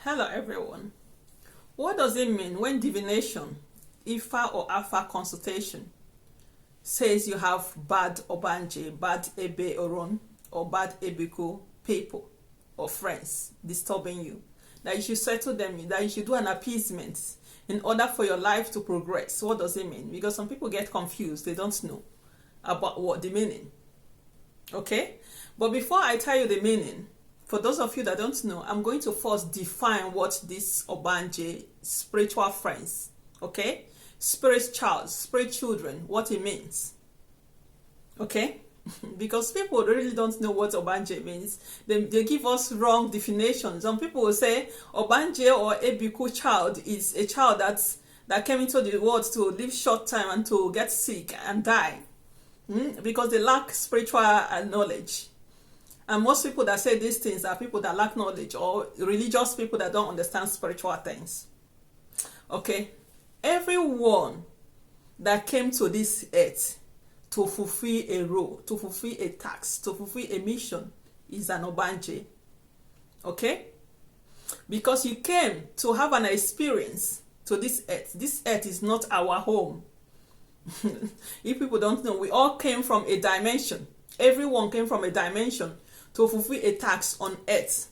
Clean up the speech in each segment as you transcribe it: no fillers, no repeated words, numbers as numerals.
Hello everyone. What does it mean when divination, IFA or AFA consultation says you have bad Ogbanje, bad Egbe Orun, or bad Ebiku people or friends disturbing you? That you should settle them, that you should do an appeasement in order for your life to progress. What does it mean? Because some people get confused, they don't know about what the meaning. Okay? But before I tell you the meaning, for those of you that don't know, I'm going to first define what this Ogbanje spiritual friends, okay? Spirit child, spirit children, what it means. Okay? Because people really don't know what Ogbanje means. They give us wrong definitions. Some people will say Ogbanje or Ebiku child is a child that came into the world to live short time and to get sick and die. Because they lack spiritual knowledge. And most people that say these things are people that lack knowledge or religious people that don't understand spiritual things. Okay? Everyone that came to this earth to fulfill a role, to fulfill a task, to fulfill a mission is an Ogbanje. Okay? Because you came to have an experience to this earth. This earth is not our home. If people don't know, we all came from a dimension. Everyone came from a dimension to fulfill a task on earth.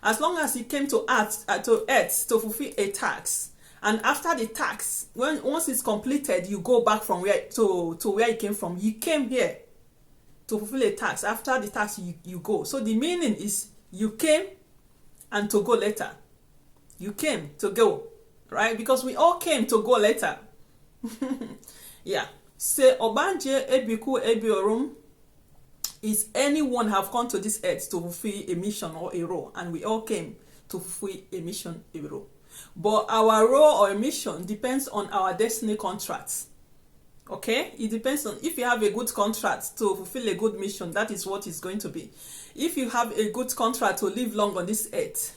As long as you came to earth to fulfill a task, and after the task, once it's completed, you go back from where to where you came from. You came here to fulfill a task. After the task, you go. So the meaning is you came and to go later. You came to go, right? Because we all came to go later. Yeah. Say Ogbanje, Ebiku, Egbe, Orun is anyone have come to this earth to fulfill a mission or a role, and we all came to fulfill a mission, a role. But our role or a mission depends on our destiny contracts. Okay? It depends on if you have a good contract to fulfill a good mission, that is what it's going to be. If you have a good contract to live long on this earth,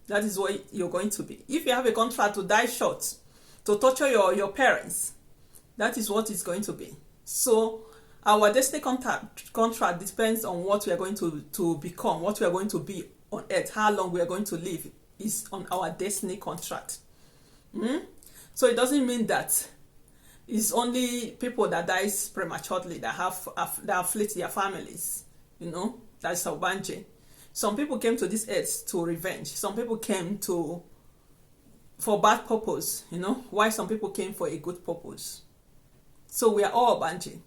that is what you're going to be. If you have a contract to die short, to torture your parents, that is what it's going to be. So our destiny contract depends on what we are going to become, what we are going to be on earth, how long we are going to live is on our destiny contract. So it doesn't mean that it's only people that dies prematurely that afflict their families. That's Ogbanje. Some people came to this earth to revenge. Some people came for bad purpose. Why some people came for a good purpose. So we are all Ogbanje.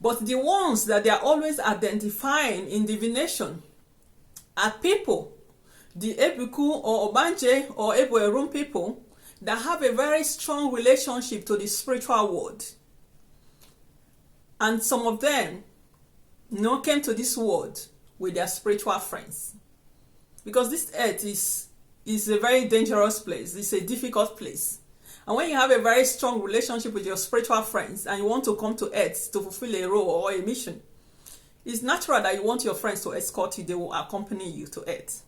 But the ones that they are always identifying in divination are people, the Ebiku or Ogbanje or Egbe Orun people that have a very strong relationship to the spiritual world. And some of them, came to this world with their spiritual friends. Because this earth is a very dangerous place. It's a difficult place. And when you have a very strong relationship with your spiritual friends and you want to come to earth to fulfill a role or a mission, it's natural that you want your friends to escort you. They will accompany you to earth.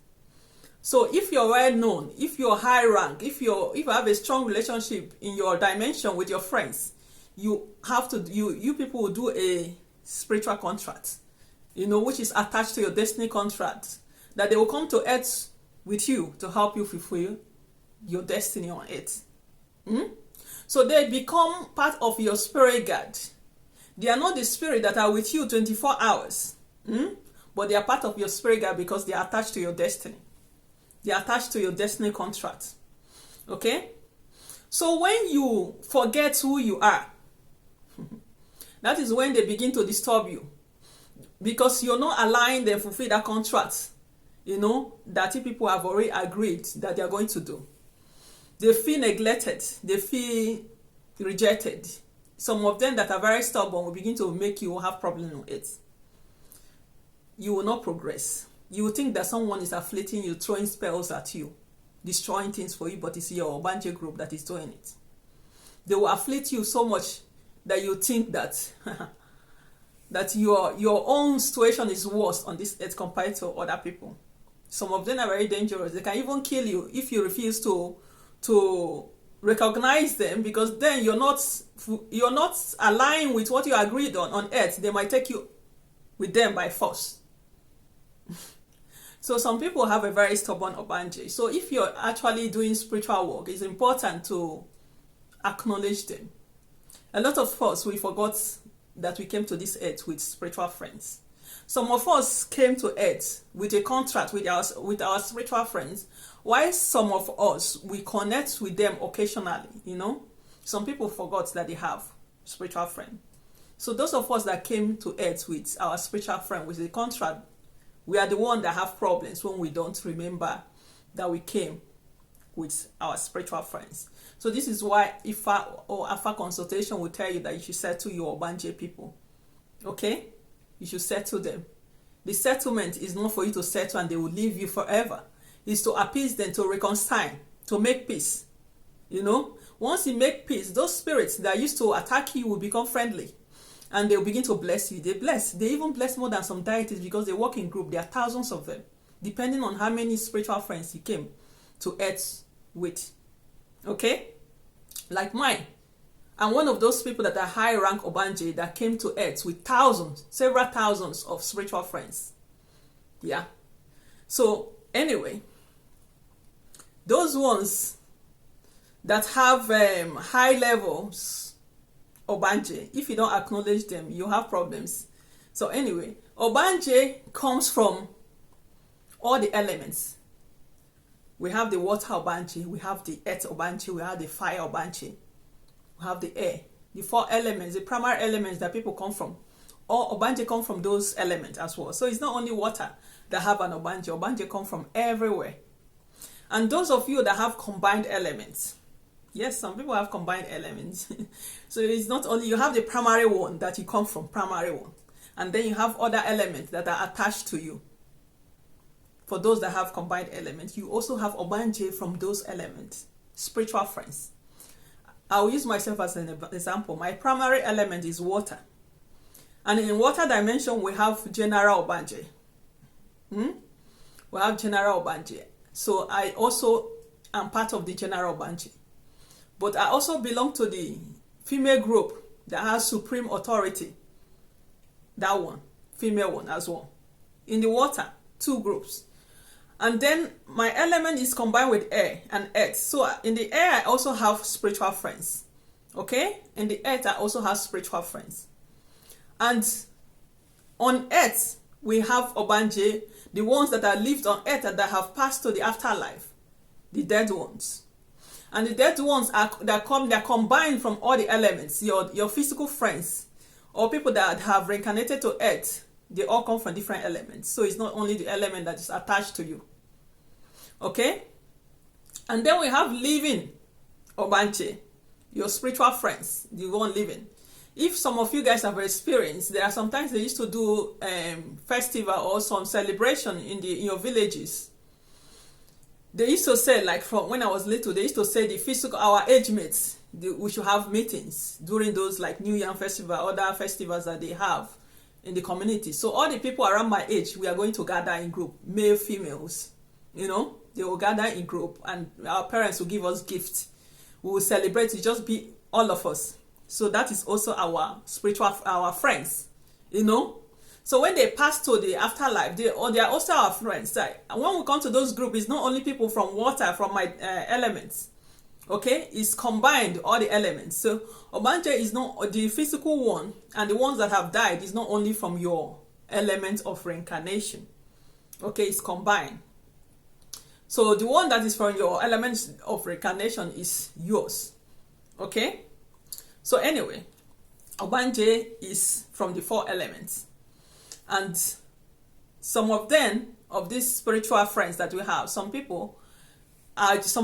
So if you're well known, if you're high rank, if you have a strong relationship in your dimension with your friends, you people will do a spiritual contract, which is attached to your destiny contract, that they will come to earth with you to help you fulfill your destiny on earth. So they become part of your spirit guide. They are not the spirit that are with you 24 hours. But they are part of your spirit guide because they are attached to your destiny. They are attached to your destiny contract. Okay? So when you forget who you are, that is when they begin to disturb you. Because you're not aligned and fulfill that contract, that people have already agreed that they are going to do. They feel neglected. They feel rejected. Some of them that are very stubborn will begin to make you have problems with it. You will not progress. You will think that someone is afflicting you, throwing spells at you, destroying things for you, but it's your Ogbanje group that is doing it. They will afflict you so much that you think that that your own situation is worse on this earth compared to other people. Some of them are very dangerous. They can even kill you if you refuse to recognize them, because then you're not aligned with what you agreed on earth. They might take you with them by force. So some people have a very stubborn Ogbanje. So if you're actually doing spiritual work, it's important to acknowledge them. A lot of us, we forgot that we came to this earth with spiritual friends. Some of us came to earth with a contract with our spiritual friends, while some of us, we connect with them occasionally, you know. Some people forgot that they have spiritual friend. So those of us that came to earth with our spiritual friend with a contract, we are the one that have problems when we don't remember that we came with our spiritual friends. So this is why IFA or AFA consultation will tell you that you should settle your Ogbanje people. Okay? You should settle them. The settlement is not for you to settle and they will leave you forever. It's to appease them, to reconcile, to make peace. You know? Once you make peace, those spirits that used to attack you will become friendly. And they'll begin to bless you. They bless. They even bless more than some deities because they work in group. There are thousands of them, depending on how many spiritual friends you came to earth with. Okay? Like mine. I'm one of those people that are high rank Ogbanje that came to earth with thousands, several thousands of spiritual friends. Yeah. So, anyway, those ones that have high levels Ogbanje, if you don't acknowledge them, you have problems. So anyway, Ogbanje comes from all the elements. We have the water Ogbanje, we have the earth Ogbanje, we have the fire Ogbanje, we have the air. The 4 elements, the primary elements that people come from. All Ogbanje come from those elements as well. So it's not only water that have an Ogbanje. Ogbanje come from everywhere. And those of you that have combined elements, yes, some people have combined elements. So it's not only, you have the primary one that you come from, primary one. And then you have other elements that are attached to you. For those that have combined elements, you also have Ogbanje from those elements, spiritual friends. I'll use myself as an example. My primary element is water. And in water dimension, we have general Ogbanje. We have general Ogbanje. So I also am part of the general Ogbanje. But I also belong to the female group that has supreme authority. That one, female one as well. In the water, 2 groups. And then my element is combined with air and earth. So in the air, I also have spiritual friends. Okay? In the earth, I also have spiritual friends. And on earth, we have Ogbanje, the ones that are lived on earth and that have passed to the afterlife, the dead ones. And the dead ones they're combined from all the elements, your physical friends, or people that have reincarnated to earth. They all come from different elements. So it's not only the element that is attached to you. Okay? And then we have living Ogbanje, your spiritual friends, the one living. If some of you guys have experienced, there are sometimes they used to do festival or some celebration in your villages. They used to say, like from when I was little, they used to say the physical, our age mates, we should have meetings during those like New Year festival, other festivals that they have in the community. So all the people around my age, we are going to gather in group, male, females, you know, they will gather in group and our parents will give us gifts. We will celebrate, it just be all of us. So that is also our spiritual, our friends, you know. So when they pass to the afterlife, they are also our friends. And when we come to those groups, it's not only people from water, from my elements. Okay, it's combined, all the elements. So Ogbanje is not the physical one, and the ones that have died is not only from your element of reincarnation. Okay, it's combined. So the one that is from your elements of reincarnation is yours. Okay, so anyway, Ogbanje is from the 4 elements, and some of them, of these spiritual friends that we have, some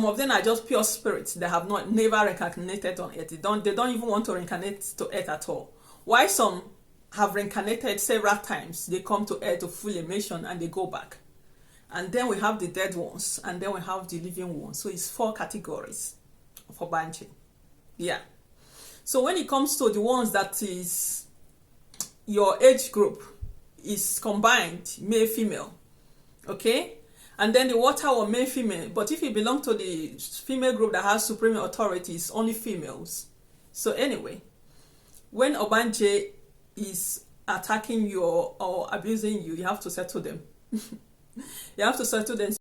of them are just pure spirits that have never reincarnated on earth. They don't even want to reincarnate to earth at all. Why some have reincarnated several times, they come to earth to full emission and they go back. And then we have the dead ones, and then we have the living ones. So it's 4 categories of Ogbanje. Yeah. So when it comes to the ones that is your age group is combined, male, female. Okay? And then the water or male, female. But if you belong to the female group that has supreme authority, it's only females. So anyway, when Ogbanje is attacking you or abusing you, you have to settle them. You have to settle them.